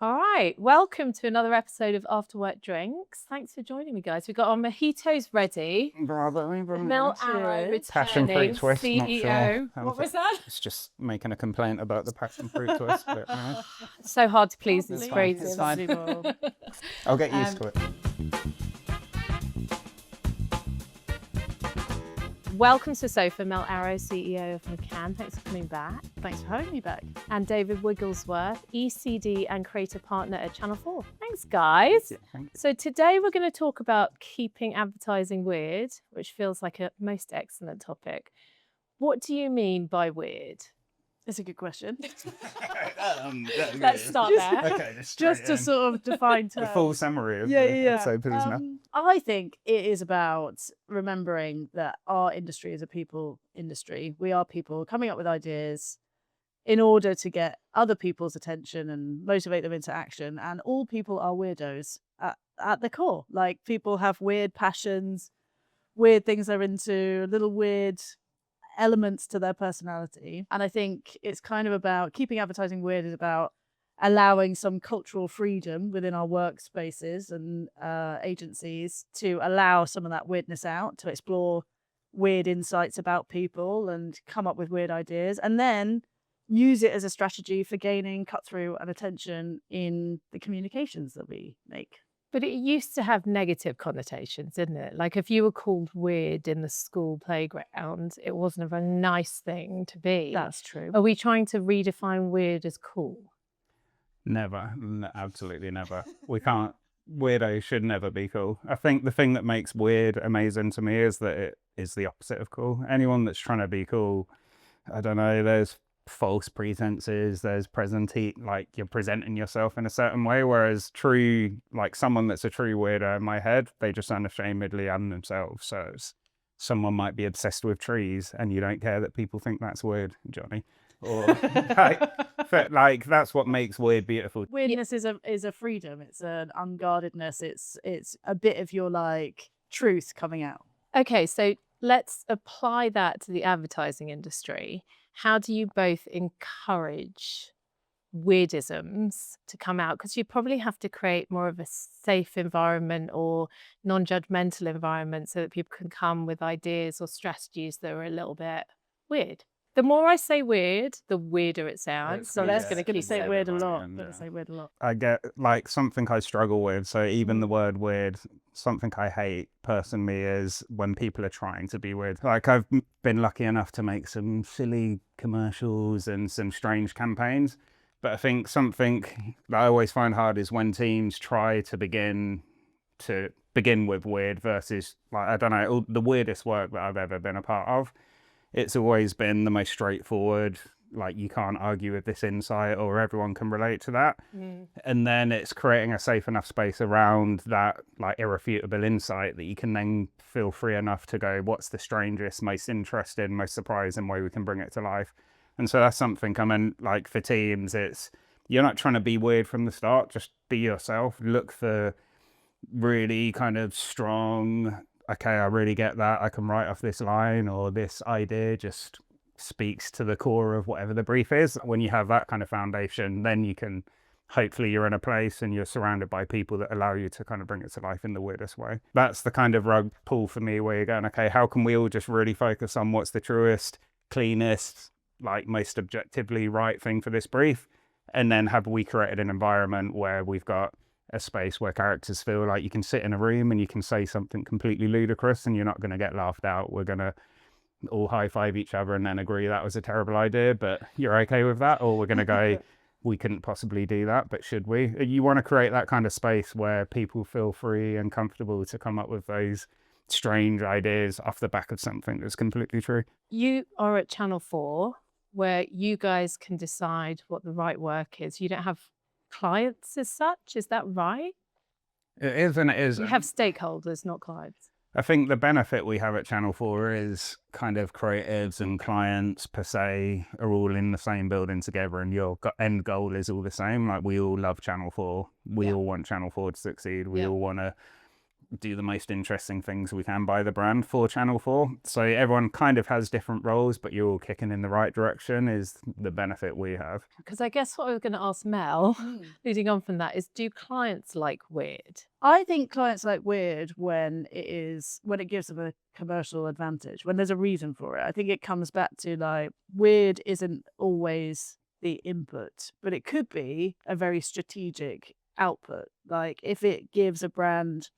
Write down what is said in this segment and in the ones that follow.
All right, welcome to another episode of After Work Drinks. Thanks for joining me, guys. We've got our mojitos ready. Bravo. Mel and Passion fruit twist, not CEO. sure. What was that? It's just making a complaint about the passion fruit twist. But, So hard to please It's these fine, phrases. it's fine. I'll get used to it. Welcome to the sofa, Mel Arrow, CEO of McCann. Thanks for coming back. Thanks for having me back. And David Wigglesworth, ECD and creative partner at Channel 4. Thanks, guys. Thanks. So today we're going to talk about keeping advertising weird, which feels like a most excellent topic. What do you mean by weird? That's a good question. Let's start there. Okay, Just to sort of define the terms. full summary of Yeah. the episode, please, Mel. I think it is about remembering that our industry is a people industry. We are people coming up with ideas in order to get other people's attention and motivate them into action. And all people are weirdos at the core. Like, people have weird passions, weird things they're into, little weird elements to their personality. And I think it's kind of about keeping advertising weird is about allowing some cultural freedom within our workspaces and agencies to allow some of that weirdness out, to explore weird insights about people and come up with weird ideas, and then use it as a strategy for gaining cut through and attention in the communications that we make. But it used to have negative connotations, didn't it? Like, if you were called weird in the school playground, it wasn't a very nice thing to be. That's true. Are we trying to redefine weird as cool? Never. Absolutely never. We can't. Weirdo should never be cool. I think the thing that makes weird amazing to me is that it is the opposite of cool. Anyone that's trying to be cool, I don't know, there's false pretenses, there's like you're presenting yourself in a certain way, whereas true, like someone that's a true weirdo in my head, they just unashamedly are themselves. So someone might be obsessed with trees and you don't care that people think that's weird, Johnny. Or like that's what makes weird beautiful. Weirdness is a freedom. It's an unguardedness. It's a bit of your like truth coming out. Okay, so let's apply that to the advertising industry. How do you both encourage weirdisms to come out? Because you probably have to create more of a safe environment or non-judgmental environment so that people can come with ideas or strategies that are a little bit weird. The more I say weird, the weirder it sounds. So let's going to say weird a lot. Say weird a lot. I get like something I struggle with. So even the word weird, something I hate personally is when people are trying to be weird. Like, I've been lucky enough to make some silly commercials and some strange campaigns. But I think something that I always find hard is when teams try to begin with weird versus, like, I don't know, the weirdest work that I've ever been a part of. It's always been the most straightforward, like, you can't argue with this insight or everyone can relate to that. And then it's creating a safe enough space around that, like, irrefutable insight that you can then feel free enough to go, what's the strangest, most interesting, most surprising way we can bring it to life? And so that's something, I mean, like, for teams, it's, you're not trying to be weird from the start, just be yourself. Look for really kind of strong, okay, I really get that, I can write off this line, or this idea just speaks to the core of whatever the brief is. When you have that kind of foundation, then you can, hopefully you're in a place and you're surrounded by people that allow you to kind of bring it to life in the weirdest way. That's the kind of rug pull for me where you're going, okay, how can we all just really focus on what's the truest, cleanest, like most objectively right thing for this brief? And then have we created an environment where we've got a space where characters feel like you can sit in a room and you can say something completely ludicrous and you're not going to get laughed out. We're going to all high-five each other and then agree that was a terrible idea, but you're okay with that? Or we're going to go, we couldn't possibly do that, but should we? You want to create that kind of space where people feel free and comfortable to come up with those strange ideas off the back of something that's completely true. You are at Channel 4, where you guys can decide what the right work is. You don't have clients as such, is that right? It is and it isn't. You have stakeholders, not clients. I think the benefit we have at Channel 4 is kind of creatives and clients per se are all in the same building together and your end goal is all the same. Like, we all love Channel 4. We all want Channel 4 to succeed. We all want to do the most interesting things we can by the brand for Channel 4. So everyone kind of has different roles, but you're all kicking in the right direction is the benefit we have. Because I guess what I was going to ask Mel, leading on from that, is do clients like weird? I think clients like weird when it gives them a commercial advantage, when there's a reason for it. I think it comes back to like weird isn't always the input, but it could be a very strategic output. Like if it gives a brand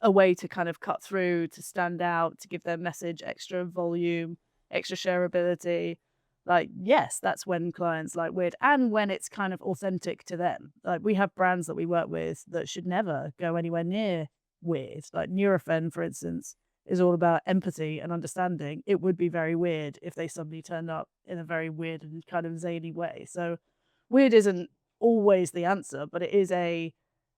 a way to kind of cut through, to stand out, to give their message extra volume, extra shareability. Like, yes, that's when clients like weird, and when it's kind of authentic to them. Like we have brands that we work with that should never go anywhere near weird. Like Nurofen, for instance, is all about empathy and understanding. It would be very weird if they suddenly turned up in a very weird and kind of zany way. So weird isn't always the answer, but it is a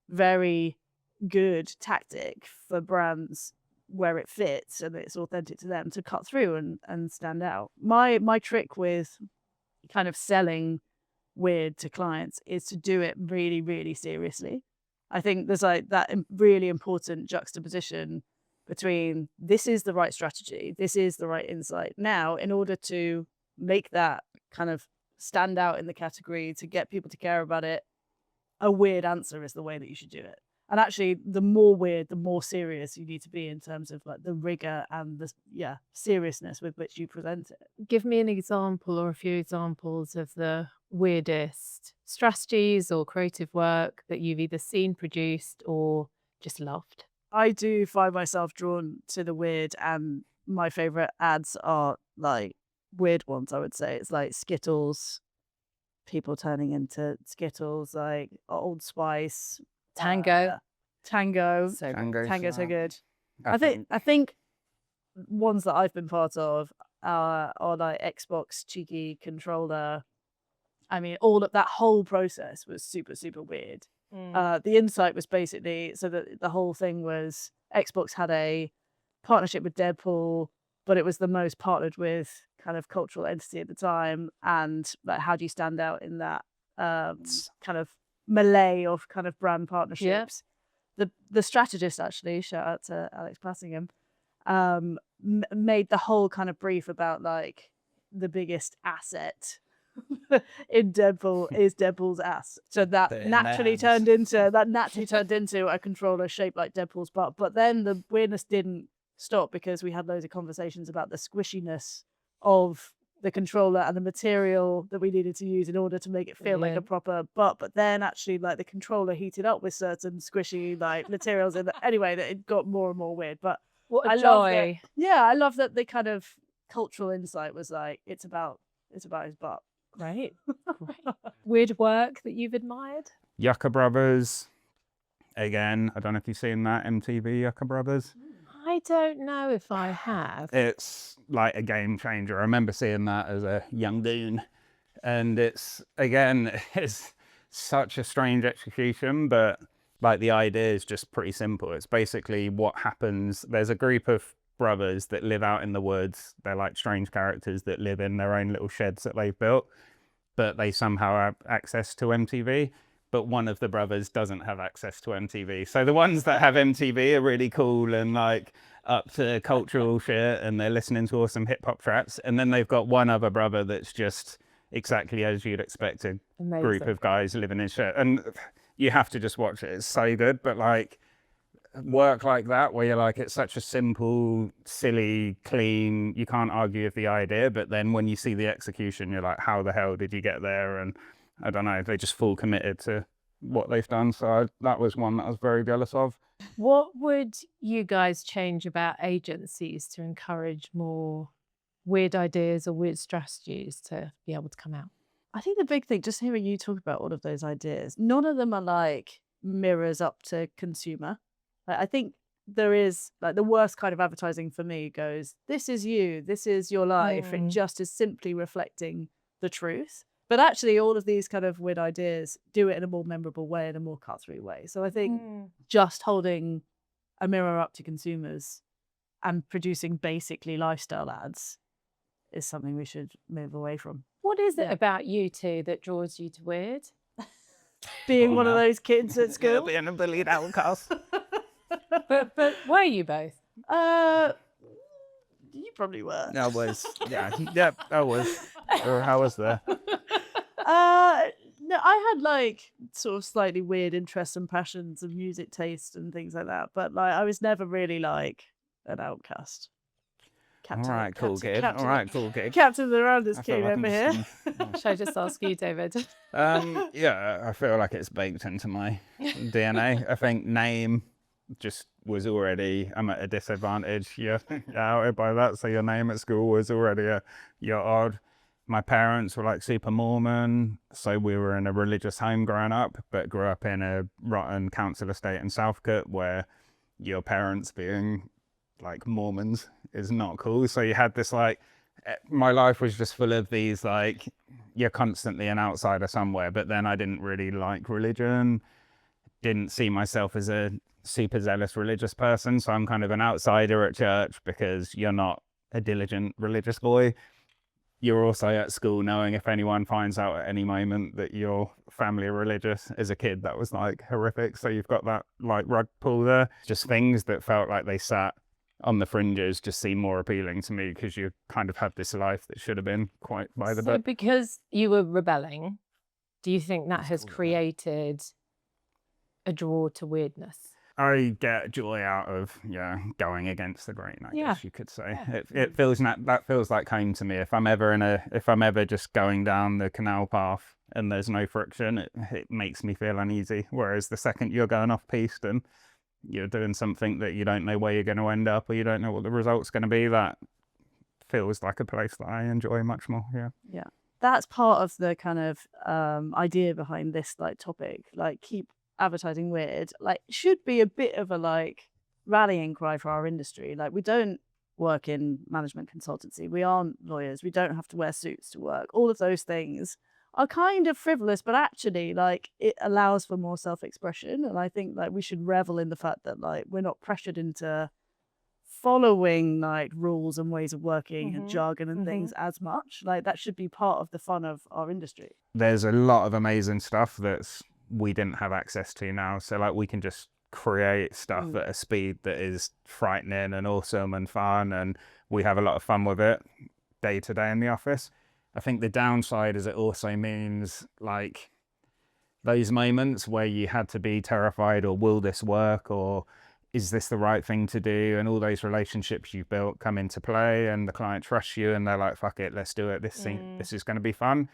very good tactic for brands where it fits and it's authentic to them to cut through and stand out. My trick with kind of selling weird to clients is to do it really, really seriously. I think there's like that really important juxtaposition between this is the right strategy, this is the right insight. Now, in order to make that kind of stand out in the category, to get people to care about it, a weird answer is the way that you should do it. And actually, the more weird, the more serious you need to be in terms of like the rigor and the seriousness with which you present it. Give me an example or a few examples of the weirdest strategies or creative work that you've either seen produced or just loved. I do find myself drawn to the weird, and my favorite ads are like weird ones, I would say. It's like Skittles, people turning into Skittles, like Old Spice. Tango. Tango. So Tango's so good. I I think ones that I've been part of are like Xbox cheeky controller. I mean, all of that whole process was super, super weird. The insight was basically so that the whole thing was Xbox had a partnership with Deadpool, but it was the most partnered with kind of cultural entity at the time. And like, how do you stand out in that kind of melee of kind of brand partnerships? The strategist, actually, shout out to Alex Passingham, made the whole kind of brief about like the biggest asset in Deadpool is Deadpool's ass. So that naturally turned into a controller shaped like Deadpool's butt. But then the weirdness didn't stop because we had loads of conversations about the squishiness of the controller and the material that we needed to use in order to make it feel like a proper butt. But then actually like the controller heated up with certain squishy like materials in anyway, that it got more and more weird. But what I a love joy. I love that the kind of cultural insight was like it's about his butt. Great. Weird work that you've admired? Yucca Brothers. Again, I don't know if you've seen that MTV Yucca Brothers. I don't know if I have. It's like a game changer. I remember seeing that as a young goon. And it's such a strange execution, but like the idea is just pretty simple. It's basically what happens. There's a group of brothers that live out in the woods. They're like strange characters that live in their own little sheds that they've built, but they somehow have access to MTV. But one of the brothers doesn't have access to MTV. So the ones that have MTV are really cool and like up to cultural shit and they're listening to awesome hip hop tracks. And then they've got one other brother that's just exactly as you'd expect a group of guys living in shit. And you have to just watch it. It's so good. But like work like that where you're like, it's such a simple, silly, clean, you can't argue with the idea. But then when you see the execution, you're like, how the hell did you get there? And I don't know, they just full committed to what they've done. So that was one that I was very jealous of. What would you guys change about agencies to encourage more weird ideas or weird strategies to be able to come out? I think the big thing, just hearing you talk about all of those ideas, none of them are like mirrors up to consumer. Like, I think there is like the worst kind of advertising for me goes, this is you, this is your life. It just is simply reflecting the truth. But actually, all of these kind of weird ideas do it in a more memorable way, in a more cut-through way. So I think just holding a mirror up to consumers and producing basically lifestyle ads is something we should move away from. What is it about you two that draws you to weird? Being one of those kids at school. Being a bullied outcast. But were you both? You probably were. I was, yeah, yep, I was. Or how was there? No, I had like sort of slightly weird interests and passions and music taste and things like that, but like I was never really like an outcast. All right, cool kid. All right, cool kid. Captain of the Rounders I feel came like over I'm here. Should I just ask you, David? Yeah, I feel like it's baked into my DNA. I think name just was already, I'm at a disadvantage. You're outed by that, so your name at school was already you're odd. My parents were like super Mormon, so we were in a religious home growing up, but grew up in a rotten council estate in Southcote where your parents being like Mormons is not cool. So you had this like, my life was just full of these like, you're constantly an outsider somewhere, but then I didn't really like religion, didn't see myself as a super zealous religious person. So I'm kind of an outsider at church because you're not a diligent religious boy. You're also at school knowing if anyone finds out at any moment that your family are religious. As a kid, that was like horrific. So you've got that like rug pull there. Just things that felt like they sat on the fringes just seem more appealing to me because you kind of had this life that should have been quite by the book. Because you were rebelling, do you think that has created a draw to weirdness? I get joy out of going against the grain, I guess you could say. Yeah. It feels that feels like home to me. If I'm ever just going down the canal path and there's no friction, it makes me feel uneasy. Whereas the second you're going off piste and you're doing something that you don't know where you're going to end up or you don't know what the result's going to be, that feels like a place that I enjoy much more. Yeah, that's part of the kind of idea behind this like topic, like keep advertising weird, like should be a bit of a like rallying cry for our industry. Like we don't work in management consultancy, we aren't lawyers, we don't have to wear suits to work. All of those things are kind of frivolous, but actually like it allows for more self-expression. And I think like we should revel in the fact that like we're not pressured into following like rules and ways of working and jargon and things as much. Like that should be part of the fun of our industry. There's a lot of amazing stuff that's we didn't have access to now. So like we can just create stuff at a speed that is frightening and awesome and fun, and we have a lot of fun with it day to day in the office. I think the downside is it also means like those moments where you had to be terrified, or will this work, or is this the right thing to do, and all those relationships you've built come into play and the client trusts you and they're like, fuck it, let's do it, this is going to be fun.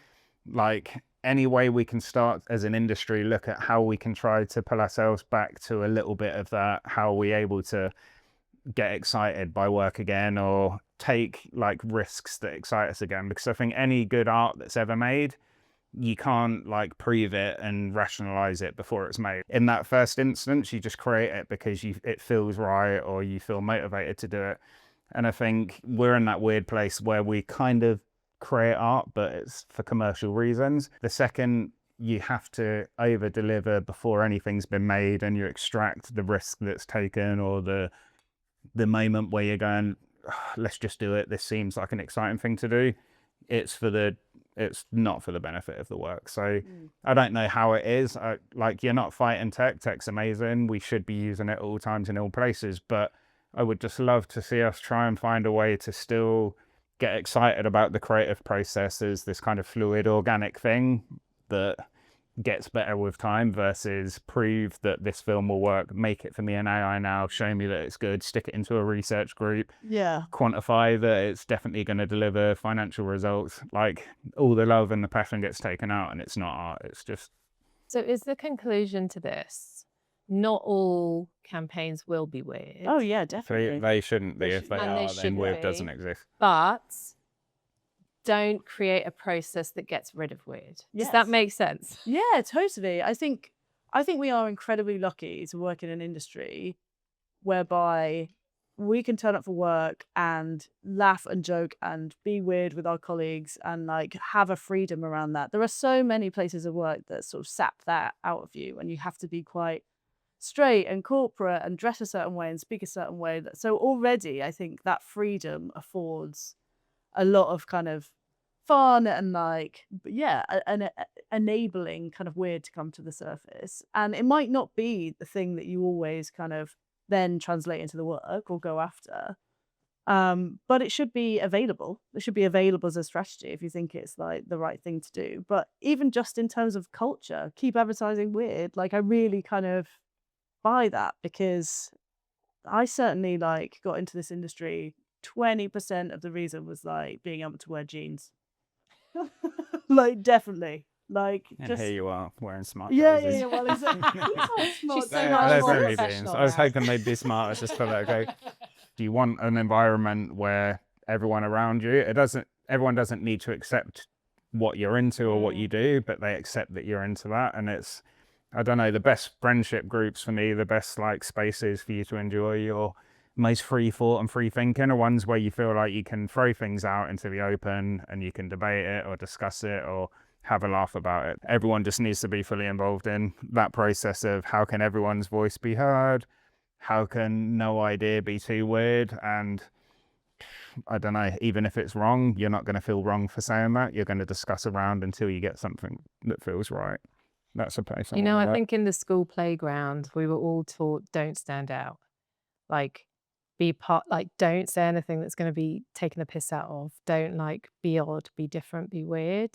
Like any way we can start as an industry, look at how we can try to pull ourselves back to a little bit of that. How are we able to get excited by work again, or take like risks that excite us again? Because I think any good art that's ever made, you can't like prove it and rationalize it before it's made. In that first instance, you just create it because it feels right or you feel motivated to do it. And I think we're in that weird place where we kind of create art, but it's for commercial reasons. The second you have to over deliver before anything's been made and you extract the risk that's taken, or the moment where you're going, let's just do it, this seems like an exciting thing to do, it's not for the benefit of the work. So I don't know how it is. Like you're not fighting tech's amazing, we should be using it all times in all places, but I would just love to see us try and find a way to still get excited about the creative process as this kind of fluid, organic thing that gets better with time, versus prove that this film will work, make it for me in AI now, show me that it's good, stick it into a research group, quantify that it's definitely going to deliver financial results. Like all the love and the passion gets taken out and it's not art, it's just... So is the conclusion to this, not all campaigns will be weird? Oh yeah, definitely. They shouldn't be. If they are, then weird doesn't exist. But don't create a process that gets rid of weird. Yes. Does that make sense? Yeah, totally. I think we are incredibly lucky to work in an industry whereby we can turn up for work and laugh and joke and be weird with our colleagues and like have a freedom around that. There are so many places of work that sort of sap that out of you, and you have to be quite straight and corporate and dress a certain way and speak a certain way. So already I think that freedom affords a lot of kind of fun and like, an enabling kind of weird to come to the surface. And it might not be the thing that you always kind of then translate into the work or go after. But it should be available. It should be available as a strategy if you think it's like the right thing to do. But even just in terms of culture, keep advertising weird. Like I really kind of buy that, because I certainly like got into this industry. 20% of the reason was like being able to wear jeans. Like definitely. Like And just here you are wearing smart yeah, trousers. yeah. Well, exactly. She's so They're much more very professional jeans. I was now. hoping they'd be smarter just for that. Okay, do you want an environment where everyone around you, everyone doesn't need to accept what you're into or what you do, but they accept that you're into that. And it's, I don't know, the best friendship groups for me, the best like spaces for you to enjoy your most free thought and free thinking are ones where you feel like you can throw things out into the open and you can debate it or discuss it or have a laugh about it. Everyone just needs to be fully involved in that process of how can everyone's voice be heard, how can no idea be too weird, and I don't know, even if it's wrong, you're not going to feel wrong for saying that. You're going to discuss around until you get something that feels right. That's a place. You know, I think in the school playground, we were all taught don't stand out. Like, be part, like, don't say anything that's going to be taken the piss out of. Don't like be odd, be different, be weird.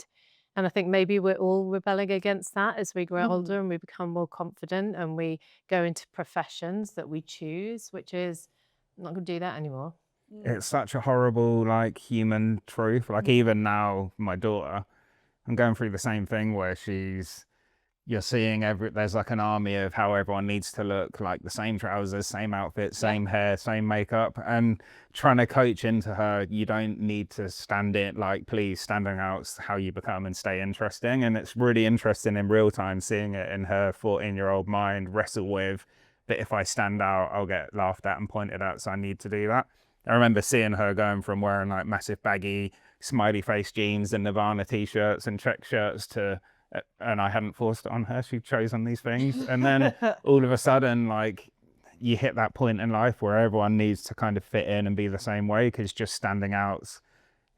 And I think maybe we're all rebelling against that as we grow older and we become more confident and we go into professions that we choose, which is, I'm not going to do that anymore. It's such a horrible, like, human truth. Like, even now, my daughter, I'm going through the same thing where you're seeing there's like an army of how everyone needs to look, like the same trousers, same outfit, same hair, same makeup, and trying to coach into her, you don't need to stand it, like, please, standing out's how you become and stay interesting. And it's really interesting in real time seeing it in her 14-year-old mind wrestle with that if I stand out, I'll get laughed at and pointed at, so I need to do that. I remember seeing her going from wearing like massive baggy smiley face jeans and Nirvana t-shirts and check shirts to, and I hadn't forced it on her, she'd chosen these things. And then all of a sudden, like, you hit that point in life where everyone needs to kind of fit in and be the same way, because just standing out's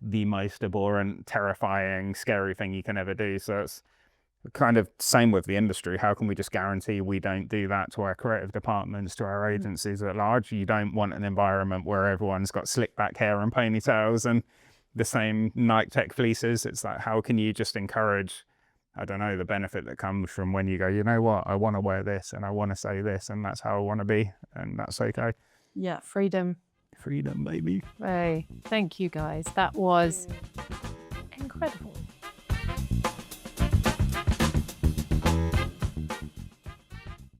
the most abhorrent, terrifying, scary thing you can ever do. So it's kind of same with the industry. How can we just guarantee we don't do that to our creative departments, to our agencies at large? You don't want an environment where everyone's got slick back hair and ponytails and the same Nike Tech fleeces. It's like, how can you just encourage, I don't know, the benefit that comes from when you go, you know what, I want to wear this and I want to say this and that's how I want to be, and that's okay. Yeah, freedom. Freedom, baby. Hey, thank you guys. That was incredible.